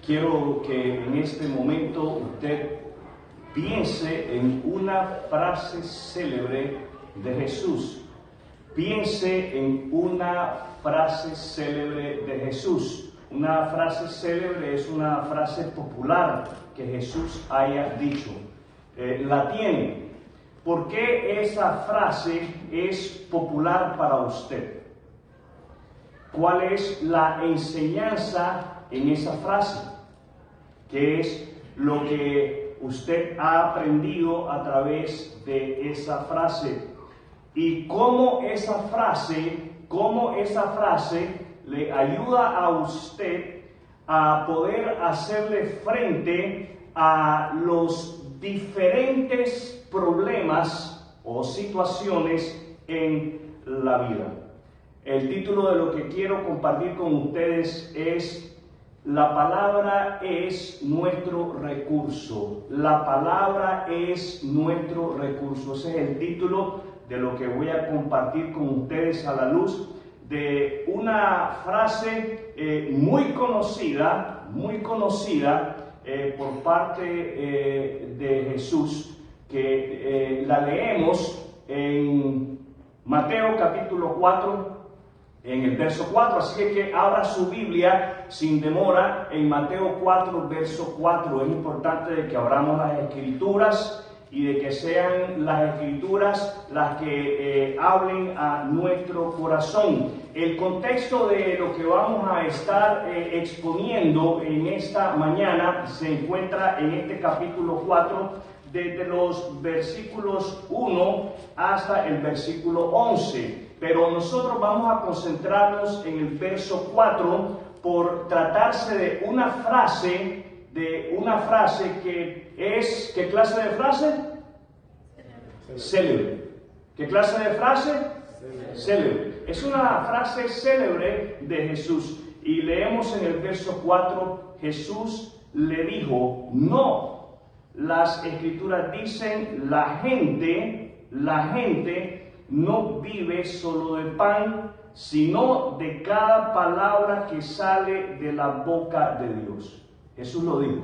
quiero que en este momento usted piense en una frase célebre de Jesús. Piense en una frase célebre de Jesús. Una frase célebre es una frase popular que Jesús haya dicho. La tiene. ¿Por qué esa frase es popular para usted? ¿Cuál es la enseñanza en esa frase? ¿Qué es lo que usted ha aprendido a través de esa frase? ¿Y cómo esa frase le ayuda a usted a poder hacerle frente a los diferentes problemas o situaciones en la vida? El título de lo que quiero compartir con ustedes es: la palabra es nuestro recurso. La palabra es nuestro recurso. Ese es el título de lo que voy a compartir con ustedes a la luz de una frase muy conocida por parte de Jesús, que la leemos en Mateo capítulo 4, en el verso 4, así que abra su Biblia sin demora en Mateo 4, verso 4. Es importante de que abramos las Escrituras y de que sean las Escrituras las que hablen a nuestro corazón. El contexto de lo que vamos a estar exponiendo en esta mañana se encuentra en este capítulo 4, desde los versículos 1 hasta el versículo 11. Pero nosotros vamos a concentrarnos en el verso 4 por tratarse de una frase que es, ¿qué clase de frase? Célebre. ¿Qué clase de frase? Célebre. Es una frase célebre de Jesús. Y leemos en el verso 4, Jesús le dijo: no, las Escrituras dicen, la gente no vive solo de pan, sino de cada palabra que sale de la boca de Dios. Jesús lo dijo.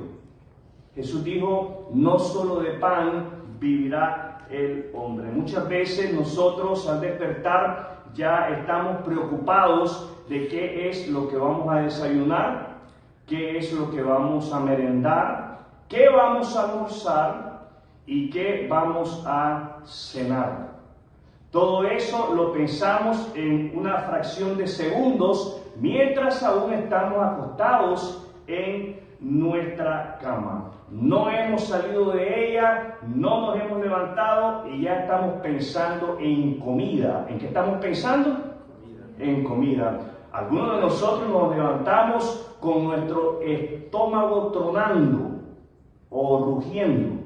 Jesús dijo: no solo de pan vivirá el hombre. Muchas veces nosotros al despertar ya estamos preocupados de qué es lo que vamos a desayunar, qué es lo que vamos a merendar, qué vamos a almorzar y qué vamos a cenar. Todo eso lo pensamos en una fracción de segundos mientras aún estamos acostados en nuestra cama. No hemos salido de ella, no nos hemos levantado y ya estamos pensando en comida. ¿En qué estamos pensando? En comida. Algunos de nosotros nos levantamos con nuestro estómago tronando o rugiendo.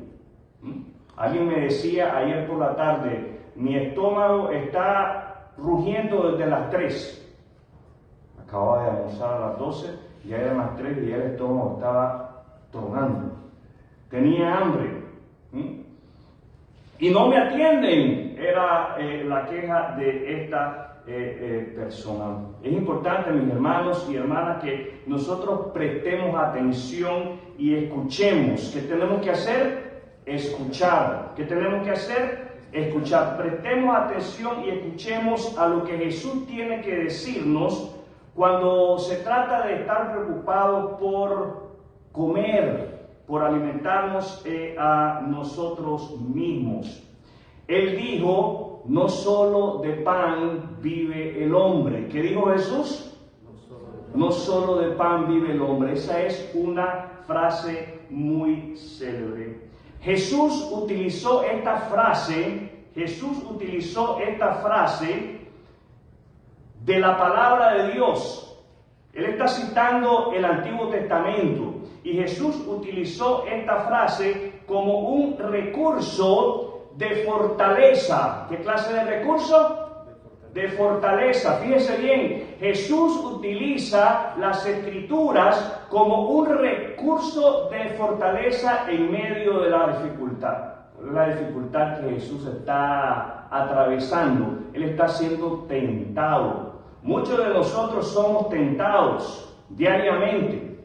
Alguien me decía ayer por la tarde: mi estómago está rugiendo desde las 3. Acababa de almorzar a las 12, ya eran las 3 y ya el estómago estaba tronando. Tenía hambre. Y no me atienden, era la queja de esta persona. Es importante, mis hermanos y hermanas, que nosotros prestemos atención y escuchemos. ¿Qué tenemos que hacer? Escuchar. ¿Qué tenemos que hacer? Escuchar. Prestemos atención y escuchemos a lo que Jesús tiene que decirnos cuando se trata de estar preocupados por comer, por alimentarnos a nosotros mismos. Él dijo: no solo de pan vive el hombre. ¿Qué dijo Jesús? No solo de pan vive el hombre. Esa es una frase muy célebre. Jesús utilizó esta frase de la palabra de Dios. Él está citando el Antiguo Testamento y Jesús utilizó esta frase como un recurso de fortaleza. ¿Qué clase de recurso? De fortaleza. Fíjese bien, Jesús utiliza las Escrituras como un recurso de fortaleza en medio de la dificultad. La dificultad que Jesús está atravesando. Él está siendo tentado. Muchos de nosotros somos tentados diariamente.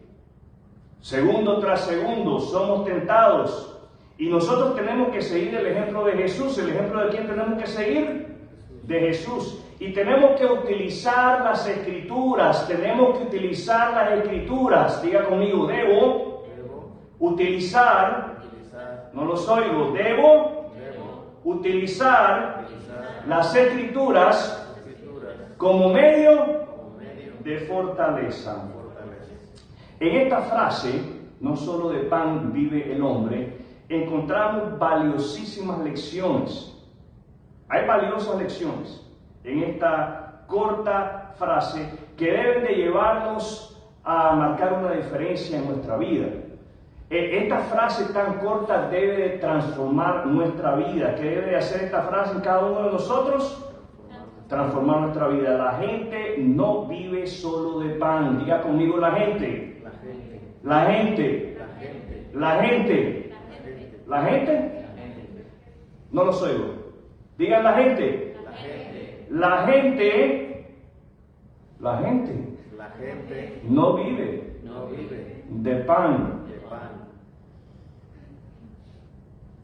Segundo tras segundo somos tentados. Y nosotros tenemos que seguir el ejemplo de Jesús. ¿El ejemplo de quién tenemos que seguir? De Jesús. Y tenemos que utilizar las Escrituras. Tenemos que utilizar las Escrituras. Diga conmigo, debo utilizar, no los oigo, debo utilizar las Escrituras como medio de fortaleza. En esta frase, no solo de pan vive el hombre, encontramos valiosísimas lecciones. Hay valiosas lecciones en esta corta frase que deben de llevarnos a marcar una diferencia en nuestra vida. Esta frase tan corta debe de transformar nuestra vida. ¿Qué debe de hacer esta frase en cada uno de nosotros? Transformar nuestra vida. La gente no vive solo de pan. Diga conmigo la gente. La gente. La gente. La gente. No los oigo. Digan la gente. La gente. La gente. No vive de pan.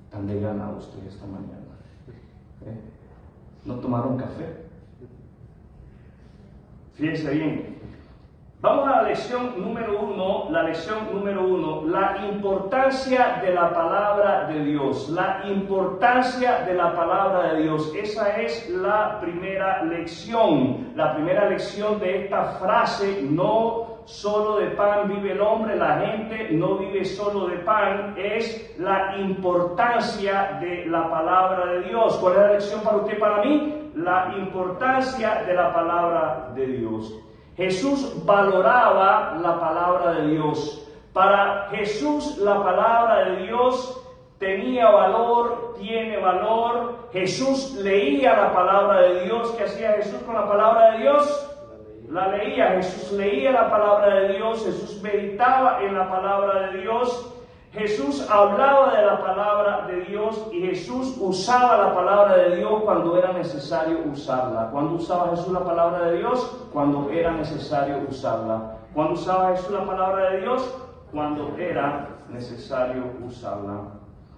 Están de gana ustedes esta mañana. ¿No tomaron café? Fíjense bien. Vamos a la lección número 1. La lección número 1. La importancia de la palabra de Dios. La importancia de la palabra de Dios. Esa es la primera lección. La primera lección de esta frase, no solo de pan vive el hombre, la gente no vive solo de pan, es la importancia de la palabra de Dios. ¿Cuál es la lección para usted y para mí? La importancia de la palabra de Dios. Jesús valoraba la palabra de Dios. Para Jesús la palabra de Dios tenía valor, tiene valor. Jesús leía la palabra de Dios. ¿Qué hacía Jesús con la palabra de Dios? La leía. Jesús leía la palabra de Dios. Jesús meditaba en la palabra de Dios. Jesús hablaba de la palabra de Dios y Jesús usaba la palabra de Dios cuando era necesario usarla. ¿Cuándo usaba Jesús la palabra de Dios? Cuando era necesario usarla. ¿Cuándo usaba Jesús la palabra de Dios? Cuando era necesario usarla.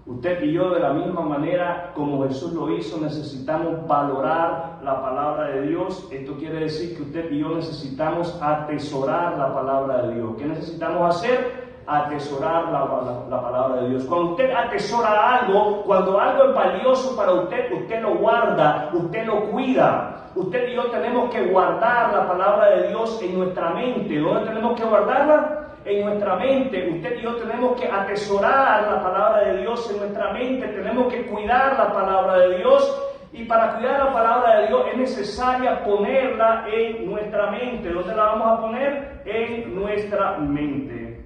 Usted y yo, de la misma manera como Jesús lo hizo, necesitamos valorar la palabra de Dios. Esto quiere decir que usted y yo necesitamos atesorar la palabra de Dios. ¿Qué necesitamos hacer? Atesorar la palabra de Dios. Cuando usted atesora algo, cuando algo es valioso para usted, usted lo guarda, usted lo cuida. Usted y yo tenemos que guardar la palabra de Dios en nuestra mente. ¿Dónde tenemos que guardarla? En nuestra mente. Usted y yo tenemos que atesorar la palabra de Dios en nuestra mente. Tenemos que cuidar la palabra de Dios. Y para cuidar la palabra de Dios es necesaria ponerla en nuestra mente. ¿Dónde la vamos a poner? En nuestra mente.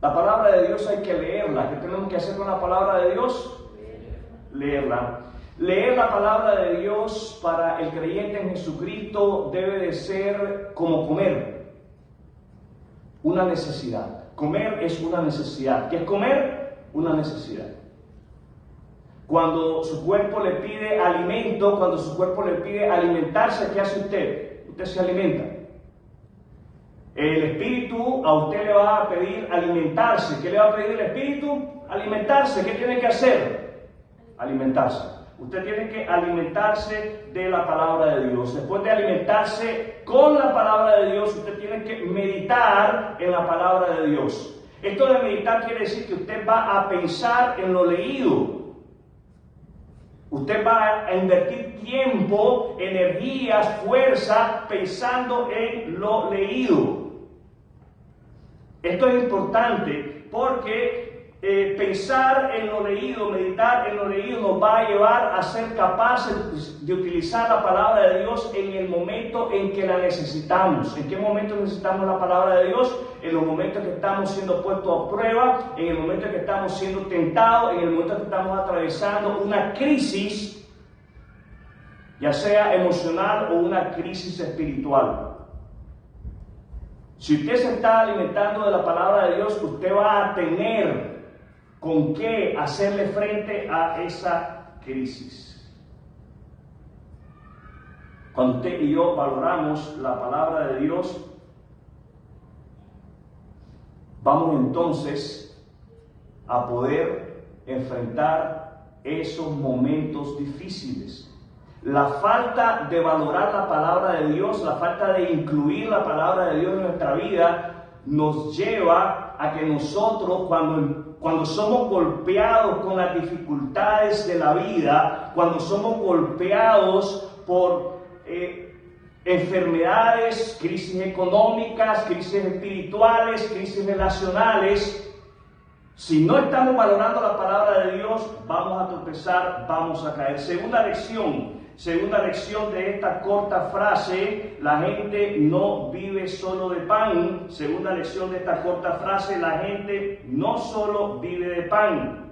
La palabra de Dios hay que leerla. ¿Qué tenemos que hacer con la palabra de Dios? Leerla. Leer la palabra de Dios para el creyente en Jesucristo debe de ser como comer. Una necesidad. Comer es una necesidad. ¿Qué es comer? Una necesidad. Cuando su cuerpo le pide alimento, cuando su cuerpo le pide alimentarse, ¿qué hace usted? Usted se alimenta. El Espíritu a usted le va a pedir alimentarse. ¿Qué le va a pedir el Espíritu? Alimentarse. ¿Qué tiene que hacer? Alimentarse. Usted tiene que alimentarse de la palabra de Dios. Después de alimentarse con la palabra de Dios, usted tiene que meditar en la palabra de Dios. Esto de meditar quiere decir que usted va a pensar en lo leído. Usted va a invertir tiempo, energías, fuerza, pensando en lo leído. Esto es importante porque pensar en lo leído, meditar en lo leído nos va a llevar a ser capaces de utilizar la palabra de Dios en el momento en que la necesitamos. ¿En qué momento necesitamos la palabra de Dios? En los momentos que estamos siendo puestos a prueba, en el momento en que estamos siendo tentados, en el momento en que estamos atravesando una crisis, ya sea emocional o una crisis espiritual. Si usted se está alimentando de la palabra de Dios, usted va a tener con qué hacerle frente a esa crisis. Cuando usted y yo valoramos la palabra de Dios, vamos entonces a poder enfrentar esos momentos difíciles. La falta de valorar la palabra de Dios, la falta de incluir la palabra de Dios en nuestra vida, nos lleva a que nosotros cuando somos golpeados con las dificultades de la vida, cuando somos golpeados por enfermedades, crisis económicas, crisis espirituales, crisis relacionales, si no estamos valorando la palabra de Dios, vamos a tropezar, vamos a caer. Segunda lección de esta corta frase: la gente no vive solo de pan. Segunda lección de esta corta frase: la gente no solo vive de pan.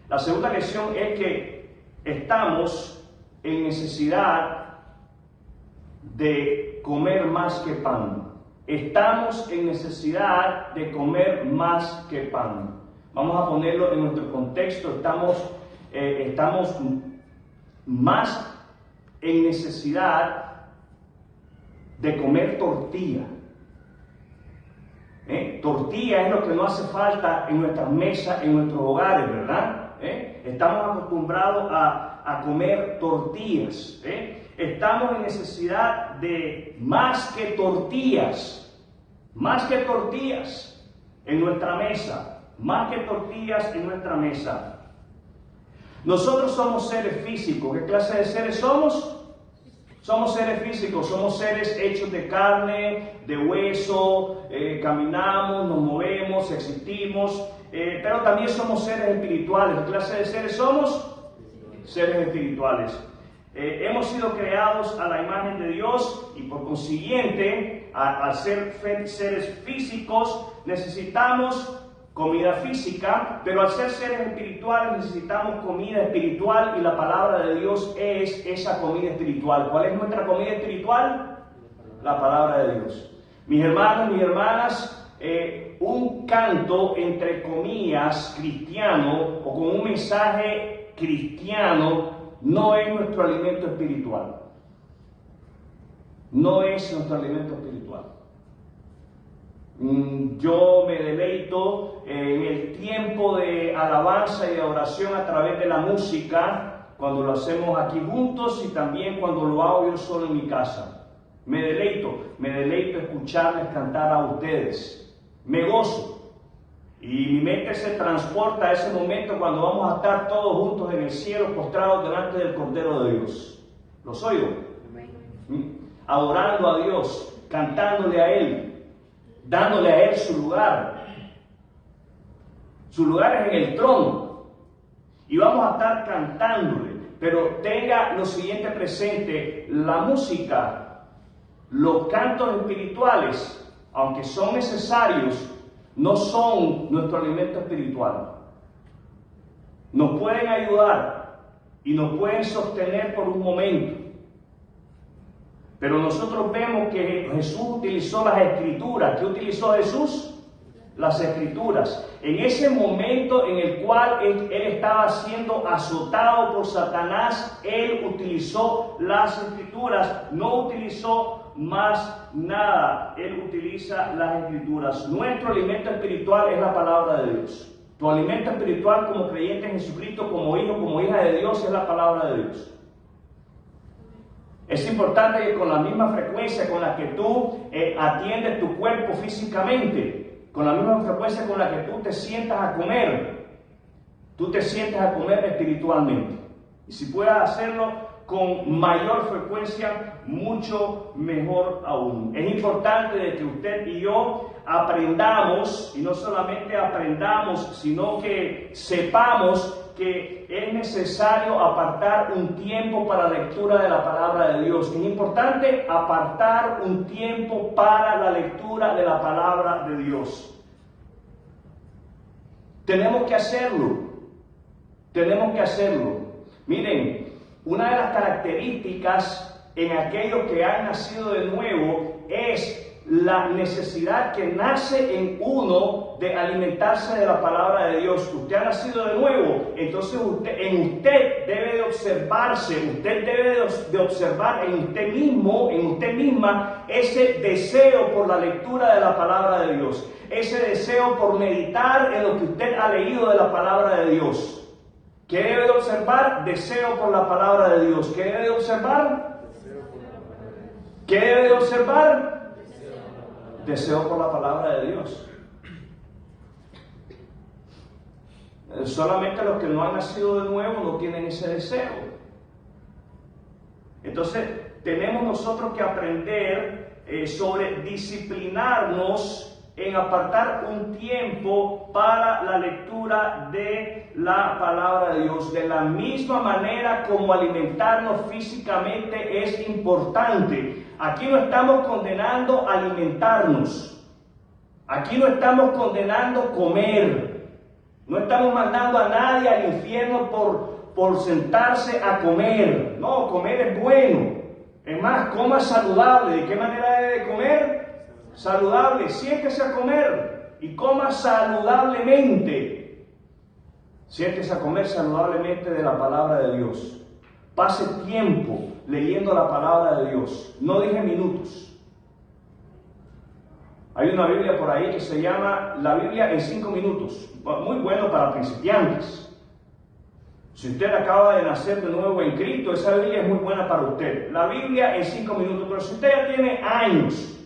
La segunda lección es que estamos en necesidad de comer más que pan. Estamos en necesidad de comer más que pan. Vamos a ponerlo en nuestro contexto. Estamos más en necesidad de comer tortilla. Tortilla es lo que no hace falta en nuestras mesas, en nuestros hogares, ¿verdad? Estamos acostumbrados a comer tortillas. Estamos en necesidad de más que tortillas en nuestra mesa, más que tortillas en nuestra mesa. Nosotros somos seres físicos. ¿Qué clase de seres somos? Somos seres físicos, somos seres hechos de carne, de hueso, caminamos, nos movemos, existimos, pero también somos seres espirituales. ¿Qué clase de seres somos? Seres espirituales. Hemos sido creados a la imagen de Dios y por consiguiente, al ser seres físicos, necesitamos comida física, pero al ser seres espirituales necesitamos comida espiritual y la palabra de Dios es esa comida espiritual. ¿Cuál es nuestra comida espiritual? La palabra de Dios. Mis hermanos, mis hermanas, un canto entre comillas cristiano o con un mensaje cristiano no es nuestro alimento espiritual. No es nuestro alimento espiritual. Yo me deleito en el tiempo de alabanza y de oración a través de la música, cuando lo hacemos aquí juntos y también cuando lo hago yo solo en mi casa. Me deleito escucharles cantar a ustedes. Me gozo. Y mi mente se transporta a ese momento cuando vamos a estar todos juntos en el cielo, postrados delante del Cordero de Dios. ¿Los oigo? Adorando a Dios, cantándole a Él, dándole a Él su lugar. Su lugar es en el trono. Y vamos a estar cantándole. Pero tenga lo siguiente presente: la música, los cantos espirituales, aunque son necesarios, no son nuestro alimento espiritual. Nos pueden ayudar y nos pueden sostener por un momento. Pero nosotros vemos que Jesús utilizó las Escrituras. ¿Qué utilizó Jesús? Las Escrituras. En ese momento en el cual él estaba siendo azotado por Satanás, Él utilizó las Escrituras. No utilizó más nada. Él utiliza las Escrituras. Nuestro alimento espiritual es la palabra de Dios. Tu alimento espiritual como creyente en Jesucristo, como hijo, como hija de Dios, es la palabra de Dios. Es importante que con la misma frecuencia con la que tú atiendes tu cuerpo físicamente, con la misma frecuencia con la que tú te sientas a comer, tú te sientas a comer espiritualmente. Y si puedes hacerlo con mayor frecuencia, mucho mejor aún. Es importante de que usted y yo aprendamos, y no solamente aprendamos, sino que sepamos que es necesario apartar un tiempo para la lectura de la palabra de Dios. Es importante apartar un tiempo para la lectura de la palabra de Dios. Tenemos que hacerlo. Tenemos que hacerlo. Miren, una de las características en aquellos que han nacido de nuevo es la necesidad que nace en uno de alimentarse de la palabra de Dios. Usted ha nacido de nuevo, entonces usted debe de observarse, usted debe de observar en usted mismo, en usted misma, ese deseo por la lectura de la palabra de Dios, ese deseo por meditar en lo que usted ha leído de la palabra de Dios. ¿Qué debe de observar? Deseo por la palabra de Dios. ¿Qué debe de observar? ¿Qué debe de observar? Deseo por la palabra de Dios. Solamente los que no han nacido de nuevo no tienen ese deseo. Entonces, tenemos nosotros que aprender sobre disciplinarnos en apartar un tiempo para la lectura de la palabra de Dios. De la misma manera como alimentarnos físicamente es importante. Aquí no estamos condenando alimentarnos. Aquí no estamos condenando comer. No estamos mandando a nadie al infierno por sentarse a comer. No, comer es bueno. Es más, coma saludable. ¿De qué manera debe de comer? Saludable. Siéntese a comer y coma saludablemente. Siéntese a comer saludablemente de la palabra de Dios. Pase tiempo leyendo la palabra de Dios. No dije minutos. Hay una Biblia por ahí que se llama La Biblia en 5 minutos. Muy bueno para principiantes. Si usted acaba de nacer de nuevo en Cristo, esa Biblia es muy buena para usted. La Biblia en 5 minutos. Pero si usted ya tiene años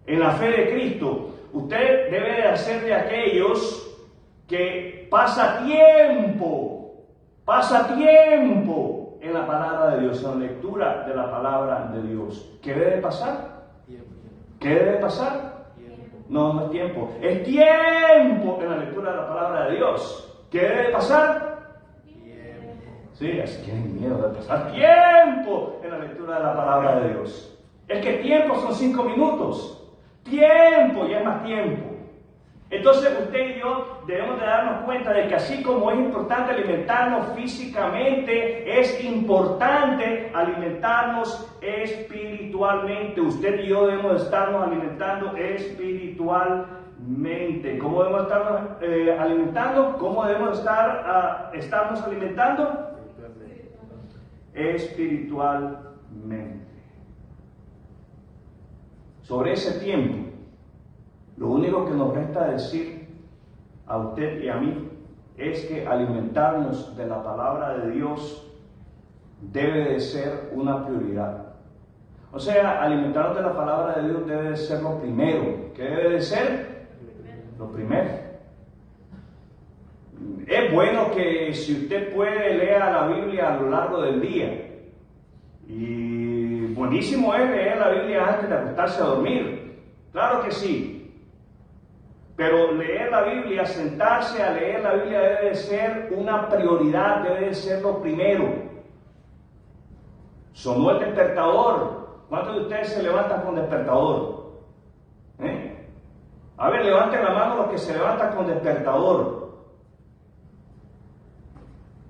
en la fe de Cristo, usted debe de ser de aquellos que pasa tiempo en la palabra de Dios, en la lectura de la palabra de Dios. ¿Qué debe pasar? ¿Qué debe pasar? No, no es tiempo. Es tiempo en la lectura de la palabra de Dios. ¿Qué debe pasar? Sí, así tienen miedo de pasar tiempo en la lectura de la palabra de Dios. Es que tiempo son 5 minutos. Tiempo, ya es más tiempo. Entonces usted y yo debemos de darnos cuenta de que así como es importante alimentarnos físicamente, es importante alimentarnos espiritualmente. Usted y yo debemos de estarnos alimentando espiritualmente. ¿Cómo debemos estarnos alimentando? ¿Cómo debemos estarnos alimentando? Espiritualmente. Sobre ese tiempo, lo único que nos resta decir a usted y a mí es que alimentarnos de la palabra de Dios debe de ser una prioridad. O sea, alimentarnos de la palabra de Dios debe de ser lo primero. ¿Qué debe de ser? Lo primero. Es bueno que si usted puede lea la Biblia a lo largo del día. Y buenísimo es leer la Biblia antes de acostarse a dormir. Claro que sí. Pero leer la Biblia, sentarse a leer la Biblia debe de ser una prioridad, debe de ser lo primero. Sonó el despertador. ¿Cuántos de ustedes se levantan con despertador? A ver, levanten la mano los que se levantan con despertador.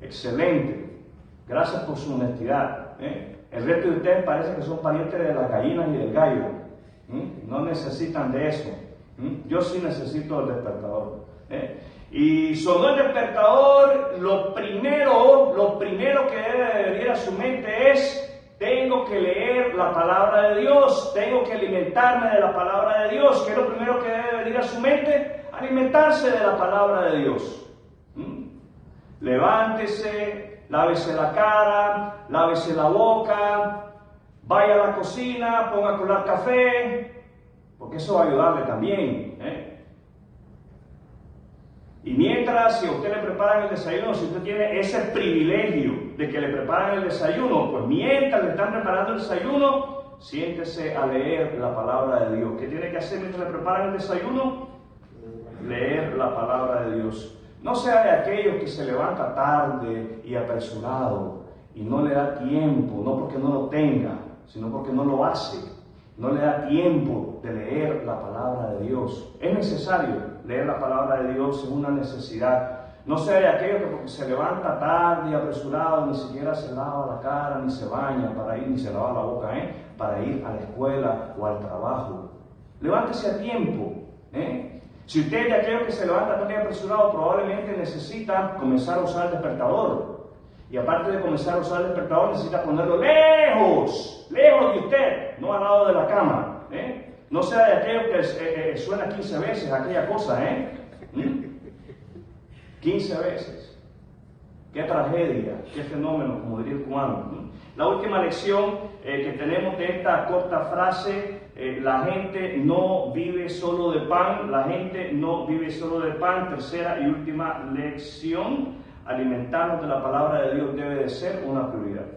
Excelente. Gracias por su honestidad. El resto de ustedes parece que son parientes de las gallinas y del gallo. No necesitan de eso. Yo sí necesito el despertador. Y sonó el despertador, lo primero que debe de venir a su mente es: tengo que leer la palabra de Dios, tengo que alimentarme de la palabra de Dios. ¿Qué es lo primero que debe venir a su mente? Alimentarse de la palabra de Dios. Levántese, lávese la cara, lávese la boca, vaya a la cocina, ponga a colar café, porque eso va a ayudarle también. Y mientras, si a usted le preparan el desayuno, si usted tiene ese privilegio de que le preparan el desayuno, pues mientras le están preparando el desayuno, siéntese a leer la palabra de Dios. ¿Qué tiene que hacer mientras le preparan el desayuno? Leer la palabra de Dios. No sea de aquellos que se levanta tarde y apresurado y no le da tiempo, no porque no lo tenga, sino porque no lo hace. No le da tiempo de leer la palabra de Dios. Es necesario leer la palabra de Dios, es una necesidad. No sea de aquellos que porque se levanta tarde y apresurado, ni siquiera se lava la cara, ni se baña para ir, ni se lava la boca, para ir a la escuela o al trabajo. Levántese a tiempo. Si usted es de aquellos que se levanta tan apresurado, probablemente necesita comenzar a usar el despertador. Y aparte de comenzar a usar el despertador, necesita ponerlo lejos de usted, no al lado de la cama. No sea de aquellos que suena 15 veces aquella cosa. 15 veces. Qué tragedia, qué fenómeno, como diría el cubano. La última lección que tenemos de esta corta frase, la gente no vive solo de pan, la gente no vive solo de pan. Tercera y última lección, alimentarnos de la palabra de Dios debe de ser una prioridad.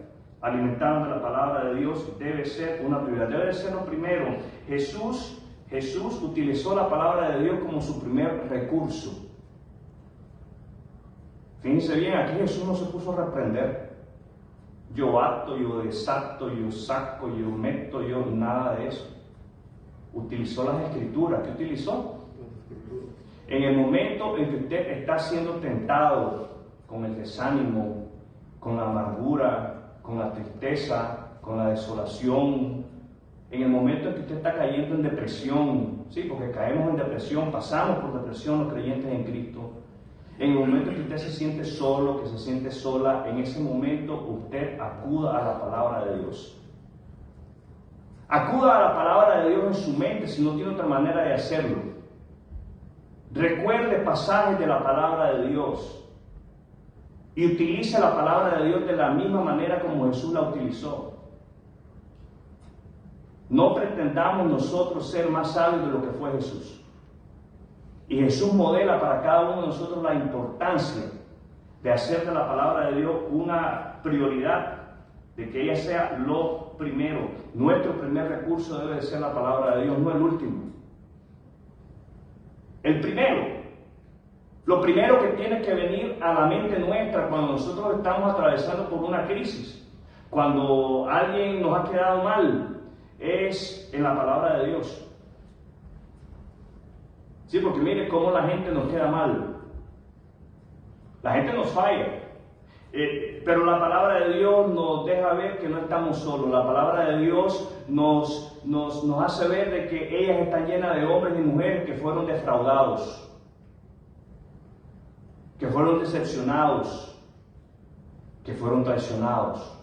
Alimentarnos de la palabra de Dios debe ser una prioridad, debe de ser lo primero. Jesús utilizó la palabra de Dios como su primer recurso. Fíjense bien, aquí Jesús no se puso a reprender. Yo ato, yo desato, yo saco, yo meto, yo nada de eso. Utilizó las escrituras. ¿Qué utilizó? En el momento en que usted está siendo tentado con el desánimo, con la amargura, con la tristeza, con la desolación, en el momento en que usted está cayendo en depresión, sí, porque caemos en depresión, pasamos por depresión los creyentes en Cristo. En el momento en que usted se siente solo, que se siente sola, en ese momento usted acuda a la palabra de Dios. Acuda a la palabra de Dios en su mente si no tiene otra manera de hacerlo. Recuerde pasajes de la palabra de Dios y utilice la palabra de Dios de la misma manera como Jesús la utilizó. No pretendamos nosotros ser más sabios de lo que fue Jesús. Y Jesús modela para cada uno de nosotros la importancia de hacer de la palabra de Dios una prioridad, de que ella sea lo primero. Nuestro primer recurso debe de ser la palabra de Dios, no el último. El primero. Lo primero que tiene que venir a la mente nuestra cuando nosotros estamos atravesando por una crisis, cuando alguien nos ha quedado mal, es en la palabra de Dios. Sí, porque mire cómo la gente nos queda mal. La gente nos falla. Pero la palabra de Dios nos deja ver que no estamos solos. La palabra de Dios nos hace ver de que ellas están llenas de hombres y mujeres que fueron defraudados, que fueron decepcionados, que fueron traicionados.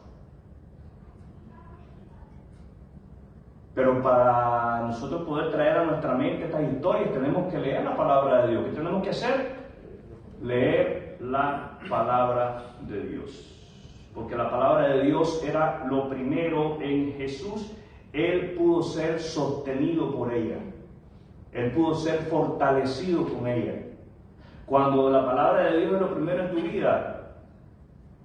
Pero para nosotros poder traer a nuestra mente estas historias, tenemos que leer la palabra de Dios. ¿Qué tenemos que hacer? Leer la palabra de Dios. Porque la palabra de Dios era lo primero en Jesús. Él pudo ser sostenido por ella. Él pudo ser fortalecido con ella. Cuando la palabra de Dios es lo primero en tu vida,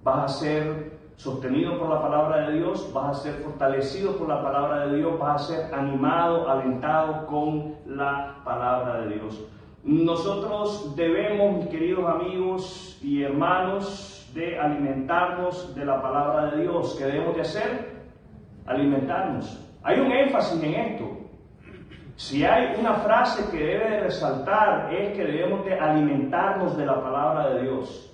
vas a ser sostenido por la palabra de Dios, vas a ser fortalecido por la palabra de Dios, vas a ser animado, alentado con la palabra de Dios. Nosotros debemos, mis queridos amigos y hermanos, de alimentarnos de la palabra de Dios. ¿Qué debemos de hacer? Alimentarnos. Hay un énfasis en esto. Si hay una frase que debe de resaltar, es que debemos de alimentarnos de la palabra de Dios.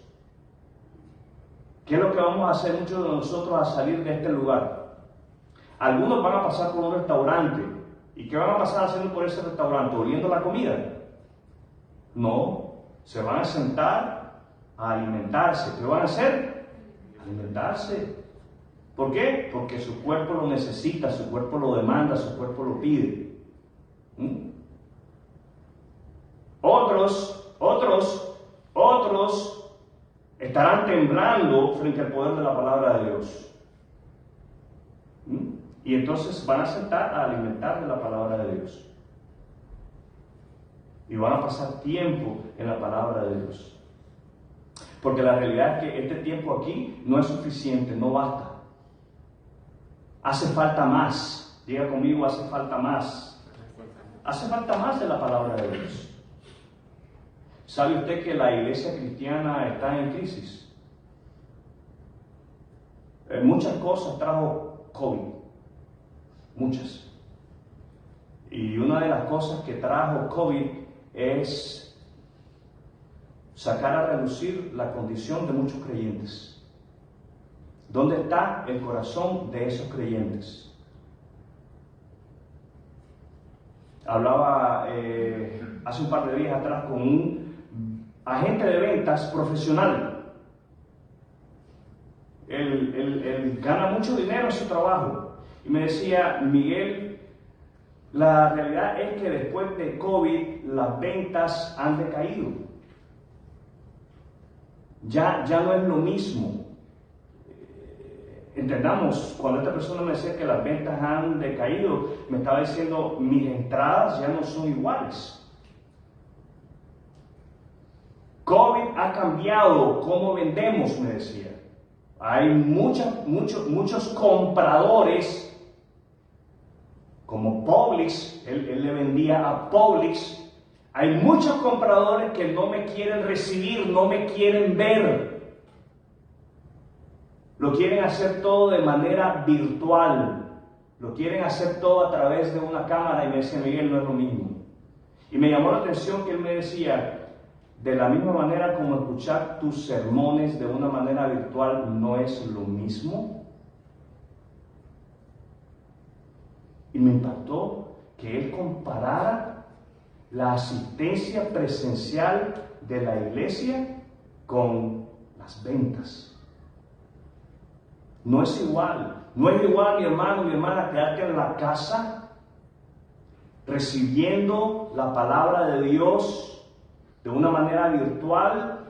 ¿Qué es lo que vamos a hacer muchos de nosotros al salir de este lugar? Algunos van a pasar por un restaurante. ¿Y qué van a pasar haciendo por ese restaurante? ¿Oliendo la comida? No, se van a sentar a alimentarse. ¿Qué van a hacer? Alimentarse. ¿Por qué? Porque su cuerpo lo necesita, su cuerpo lo demanda, su cuerpo lo pide. Otros estarán temblando frente al poder de la palabra de Dios. Y entonces van a sentar a alimentar de la palabra de Dios. Y van a pasar tiempo en la palabra de Dios. Porque la realidad es que este tiempo aquí no es suficiente, no basta. Hace falta más. Diga conmigo, hace falta más. Hace falta más de la palabra de Dios. ¿Sabe usted que la iglesia cristiana está en crisis? Muchas cosas trajo COVID. Muchas. Y una de las cosas que trajo COVID es sacar a relucir la condición de muchos creyentes. ¿Dónde está el corazón de esos creyentes? hablaba hace un par de días atrás con un agente de ventas profesional. Él gana mucho dinero en su trabajo y me decía: Miguel, la realidad es que después de COVID las ventas han decaído. Ya no es lo mismo. Entendamos, cuando esta persona me decía que las ventas han decaído, me estaba diciendo: mis entradas ya no son iguales. COVID ha cambiado cómo vendemos, me decía. Hay muchos compradores, como Publix, él le vendía a Publix. Hay muchos compradores que no me quieren recibir, no me quieren ver. Lo quieren hacer todo de manera virtual. Lo quieren hacer todo a través de una cámara. Y me decía: Miguel, no es lo mismo. Y me llamó la atención que él me decía: de la misma manera como escuchar tus sermones de una manera virtual no es lo mismo. Y me impactó que él comparara la asistencia presencial de la iglesia con las ventas. No es igual. No es igual, mi hermano, mi hermana, quedarte en la casa recibiendo la palabra de Dios de una manera virtual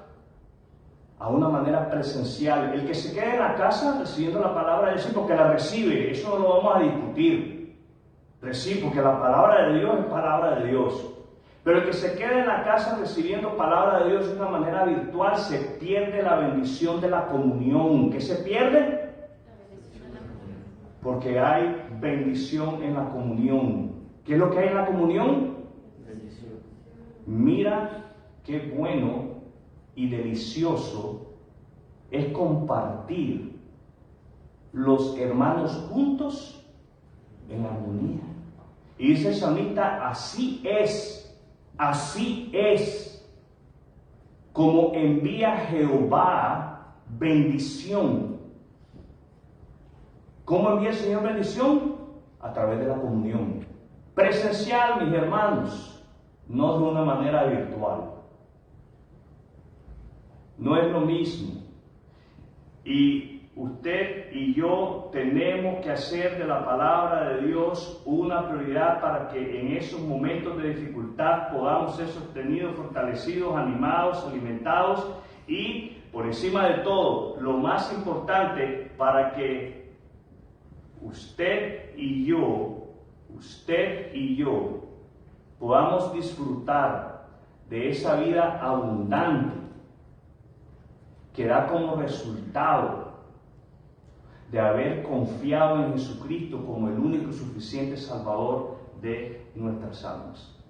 a una manera presencial. El que se quede en la casa recibiendo la palabra de Dios, porque la recibe, eso no lo vamos a discutir. Recibe, porque la palabra de Dios es palabra de Dios. Pero el que se quede en la casa recibiendo palabra de Dios de una manera virtual, se pierde la bendición de la comunión. ¿Qué se pierde? Porque hay bendición en la comunión. ¿Qué es lo que hay en la comunión? Bendición. Mira qué bueno y delicioso es compartir los hermanos juntos en armonía. Y dice el salmista: así es como envía Jehová bendición. ¿Cómo envía el Señor bendición? A través de la comunión presencial, mis hermanos, no de una manera virtual. No es lo mismo. Y usted y yo tenemos que hacer de la palabra de Dios una prioridad para que en esos momentos de dificultad podamos ser sostenidos, fortalecidos, animados, alimentados y, por encima de todo, lo más importante, para que usted y yo podamos disfrutar de esa vida abundante que da como resultado de haber confiado en Jesucristo como el único y suficiente Salvador de nuestras almas.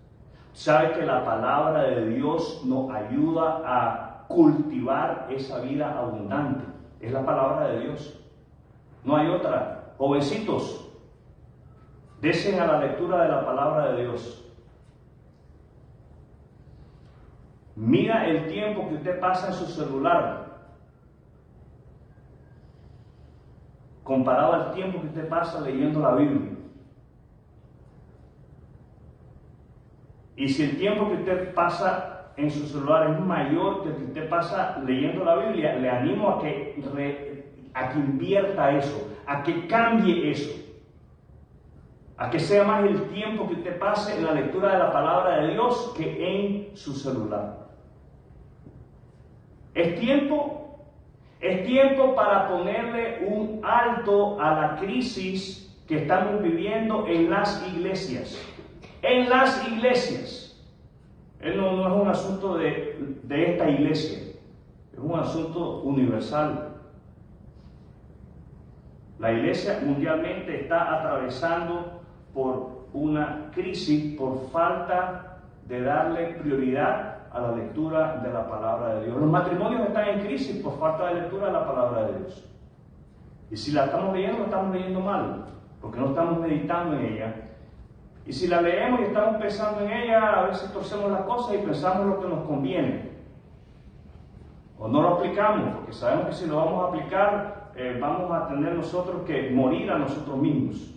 Sabe que la palabra de Dios nos ayuda a cultivar esa vida abundante. Es la palabra de Dios. No hay otra. Jovencitos, desen a la lectura de la palabra de Dios. Mira el tiempo que usted pasa en su celular comparado al tiempo que usted pasa leyendo la Biblia. Y si el tiempo que usted pasa en su celular es mayor que el que usted pasa leyendo la Biblia, le animo a que invierta eso, a que cambie eso, a que sea más el tiempo que usted pase en la lectura de la palabra de Dios que en su celular. Es tiempo para ponerle un alto a la crisis que estamos viviendo en las iglesias. En las iglesias. No es un asunto de esta iglesia, es un asunto universal. La iglesia mundialmente está atravesando por una crisis por falta de darle prioridad a la lectura de la palabra de Dios. Los matrimonios están en crisis por falta de lectura de la palabra de Dios. Y si la estamos leyendo mal, porque no estamos meditando en ella. Y si la leemos y estamos pensando en ella, a veces torcemos las cosas y pensamos lo que nos conviene. O no lo aplicamos, porque sabemos que si lo vamos a aplicar, vamos a tener nosotros que morir a nosotros mismos.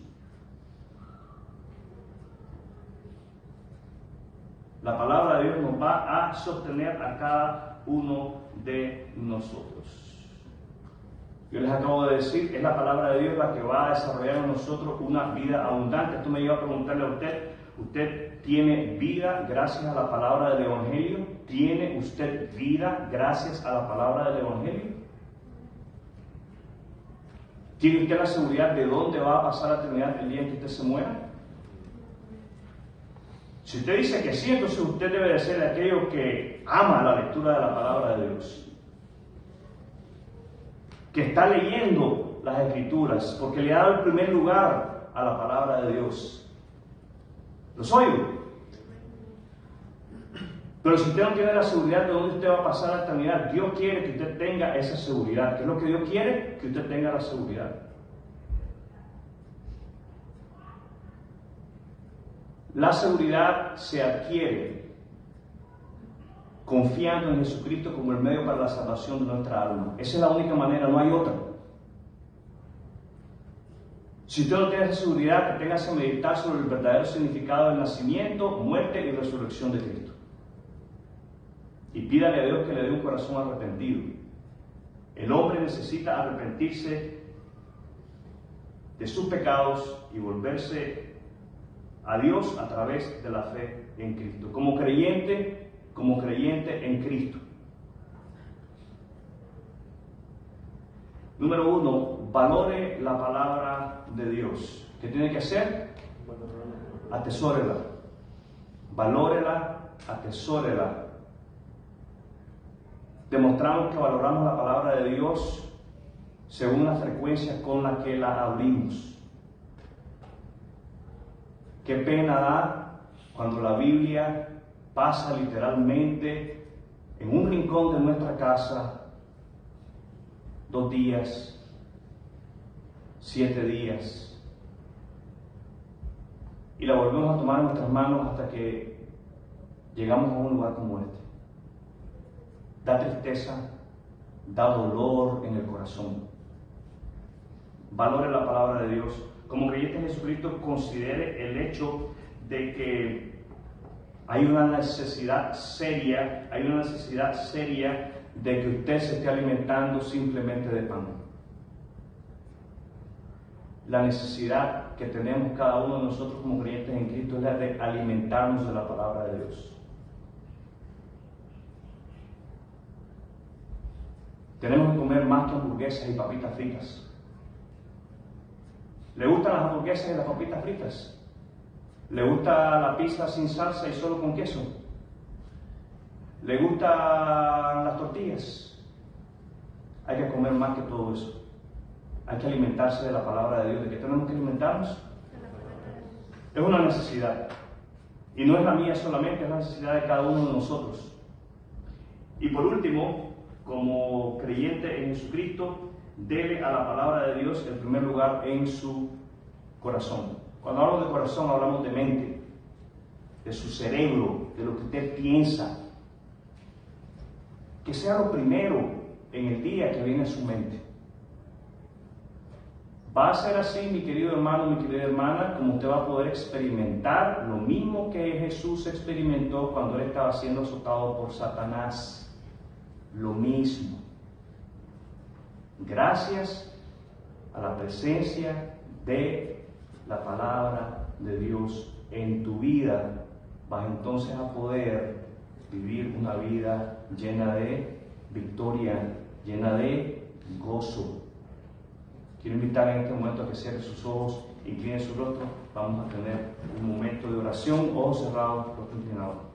La palabra de Dios nos va a sostener a cada uno de nosotros. Yo les acabo de decir, es la palabra de Dios la que va a desarrollar en nosotros una vida abundante. Esto me lleva a preguntarle a usted, ¿usted tiene vida gracias a la palabra del Evangelio? ¿Tiene usted vida gracias a la palabra del Evangelio? ¿Tiene usted la seguridad de dónde va a pasar la eternidad el día en que usted se muera? Si usted dice que sí, entonces usted debe de ser de aquellos que ama la lectura de la palabra de Dios, que está leyendo las Escrituras, porque le ha dado el primer lugar a la palabra de Dios. ¿Los oigo? Pero si usted no tiene la seguridad de dónde usted va a pasar la eternidad, Dios quiere que usted tenga esa seguridad. ¿Qué es lo que Dios quiere? Que usted tenga la seguridad. La seguridad se adquiere confiando en Jesucristo como el medio para la salvación de nuestra alma. Esa es la única manera, no hay otra. Si usted no tiene esa seguridad, que tenga que meditar sobre el verdadero significado del nacimiento, muerte y resurrección de Cristo. Y pídale a Dios que le dé un corazón arrepentido. El hombre necesita arrepentirse de sus pecados y volverse a Dios a través de la fe en Cristo. Como creyente en Cristo. Número 1, valore la palabra de Dios. ¿Qué tiene que hacer? Atesórela. Valórela, atesórela. Demostramos que valoramos la palabra de Dios según la frecuencia con la que la abrimos. Qué pena da cuando la Biblia pasa literalmente en un rincón de nuestra casa 2 días, 7 días, y la volvemos a tomar en nuestras manos hasta que llegamos a un lugar como este. Da tristeza, da dolor en el corazón. Valore la palabra de Dios. Como creyente en Jesucristo, considere el hecho de que hay una necesidad seria de que usted se esté alimentando simplemente de pan. La necesidad que tenemos cada uno de nosotros como creyentes en Cristo es la de alimentarnos de la palabra de Dios. Tenemos que comer más que hamburguesas y papitas fritas. ¿Le gustan las hamburguesas y las papitas fritas? ¿Le gusta la pizza sin salsa y solo con queso? ¿Le gustan las tortillas? Hay que comer más que todo eso. Hay que alimentarse de la palabra de Dios. ¿De qué tenemos que alimentarnos? Es una necesidad. Y no es la mía solamente, es la necesidad de cada uno de nosotros. Y por último, como creyente en Jesucristo, dele a la palabra de Dios el primer lugar en su corazón. Cuando hablamos de corazón, hablamos de mente, de su cerebro, de lo que usted piensa. Que sea lo primero en el día que viene a su mente. Va a ser así, mi querido hermano, mi querida hermana, como usted va a poder experimentar lo mismo que Jesús experimentó cuando él estaba siendo azotado por Satanás. Lo mismo. Gracias a la presencia de la palabra de Dios en tu vida, vas entonces a poder vivir una vida llena de victoria, llena de gozo. Quiero invitar en este momento a que cierre sus ojos, incline su rostro. Vamos a tener un momento de oración, ojos cerrados, rostro inclinado.